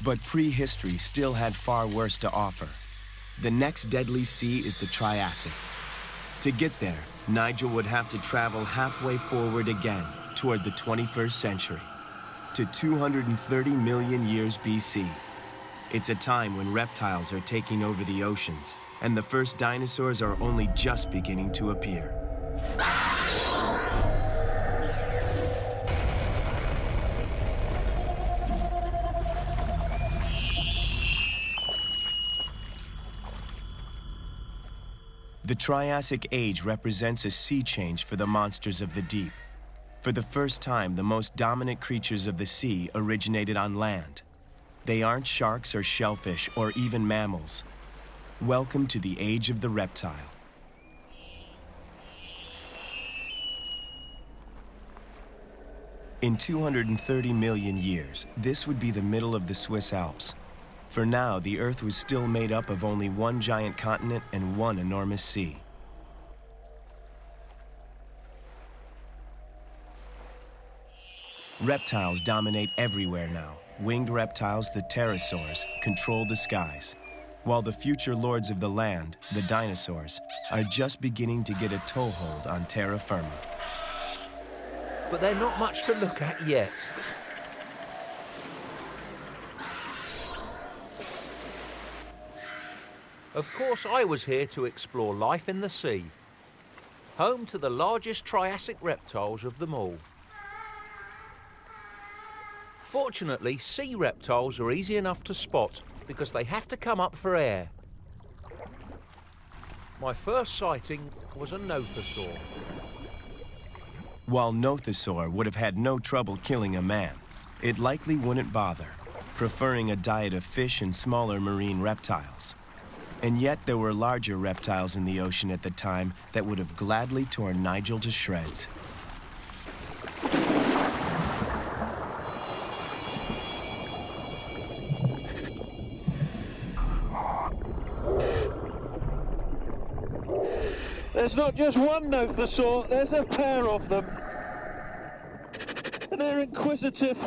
But prehistory still had far worse to offer. The next deadly sea is the Triassic. To get there, Nigel would have to travel halfway forward again toward the 21st century, to 230 million years BC. It's a time when reptiles are taking over the oceans, and the first dinosaurs are only just beginning to appear. The Triassic Age represents a sea change for the monsters of the deep. For the first time, the most dominant creatures of the sea originated on land. They aren't sharks or shellfish or even mammals. Welcome to the age of the reptile. In 230 million years, this would be the middle of the Swiss Alps. For now, the Earth was still made up of only one giant continent and one enormous sea. Reptiles dominate everywhere now. Winged reptiles, the pterosaurs, control the skies, while the future lords of the land, the dinosaurs, are just beginning to get a toehold on terra firma. But they're not much to look at yet. Of course, I was here to explore life in the sea, home to the largest Triassic reptiles of them all. Fortunately, sea reptiles are easy enough to spot because they have to come up for air. My first sighting was a nothosaur. While Nothosaur would have had no trouble killing a man, it likely wouldn't bother, preferring a diet of fish and smaller marine reptiles. And yet there were larger reptiles in the ocean at the time that would have gladly torn Nigel to shreds. There's not just one nothosaur, there's a pair of them. And they're inquisitive,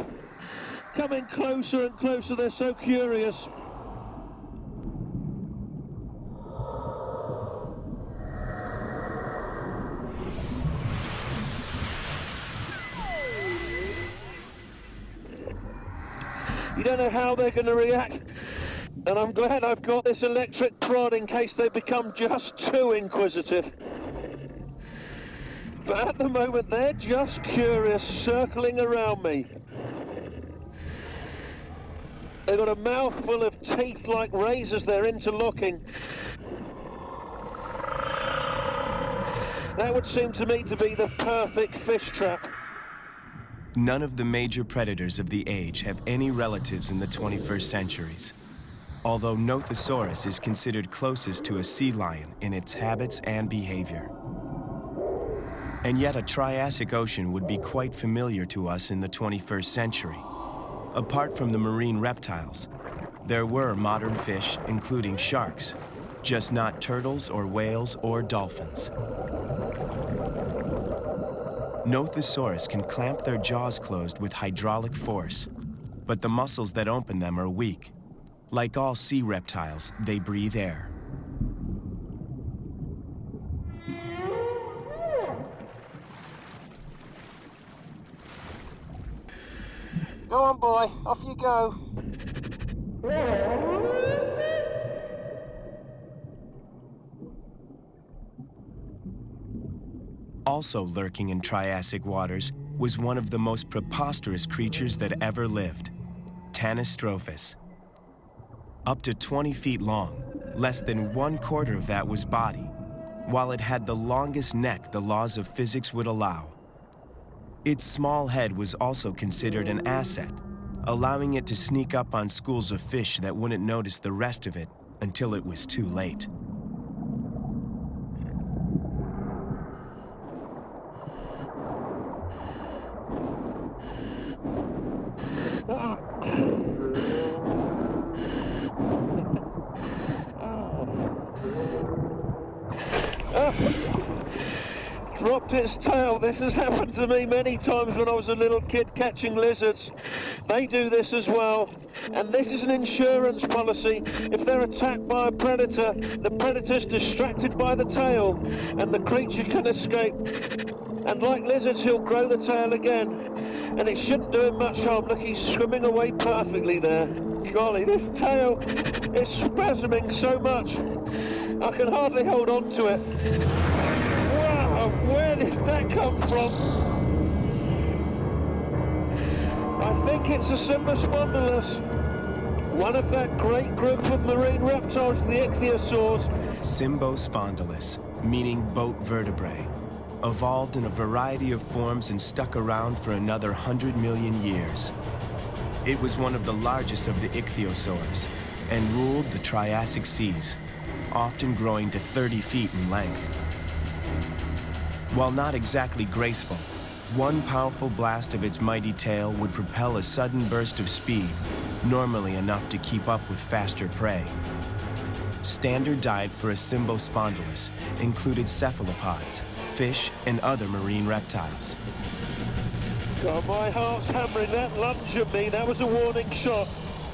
coming closer and closer, they're so curious. You don't know how they're going to react. And I'm glad I've got this electric prod in case they become just too inquisitive. But at the moment, they're just curious, circling around me. They've got a mouthful of teeth like razors, they're interlocking. That would seem to me to be the perfect fish trap. None of the major predators of the age have any relatives in the 21st centuries. Although Nothosaurus is considered closest to a sea lion in its habits and behavior. And yet a Triassic ocean would be quite familiar to us in the 21st century. Apart from the marine reptiles, there were modern fish, including sharks, just not turtles or whales or dolphins. Nothosaurus can clamp their jaws closed with hydraulic force, but the muscles that open them are weak. Like all sea reptiles, they breathe air. Go on, boy, off you go. Also lurking in Triassic waters was one of the most preposterous creatures that ever lived, Tanystrophus. Up to 20 feet long, less than 1/4 of that was body, while it had the longest neck the laws of physics would allow. Its small head was also considered an asset, allowing it to sneak up on schools of fish that wouldn't notice the rest of it until it was too late. Dropped its tail. This has happened to me many times when I was a little kid catching lizards. They do this as well. And this is an insurance policy. If they're attacked by a predator, the predator's distracted by the tail and the creature can escape. And like lizards, he'll grow the tail again. And it shouldn't do him much harm. Look, he's swimming away perfectly there. Golly, this tail is spasming so much. I can hardly hold on to it. Wow, where did that come from? I think it's a Cymbospondylus. One of that great group of marine reptiles, the ichthyosaurs. Cymbospondylus, meaning boat vertebrae, evolved in a variety of forms and stuck around for another 100 million years. It was one of the largest of the ichthyosaurs and ruled the Triassic seas, often growing to 30 feet in length. While not exactly graceful, one powerful blast of its mighty tail would propel a sudden burst of speed, normally enough to keep up with faster prey. Standard diet for a Cymbospondylus included cephalopods, fish, and other marine reptiles. God, my heart's hammering. That lunge at me, that was a warning shot.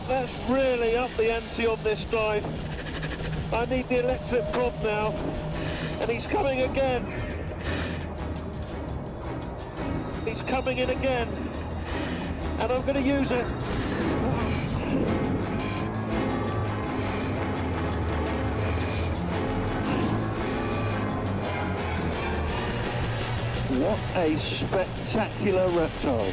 That's really up the ante on this dive. I need the electric prod now. And he's coming again. He's coming in again. And I'm going to use it. What a spectacular reptile.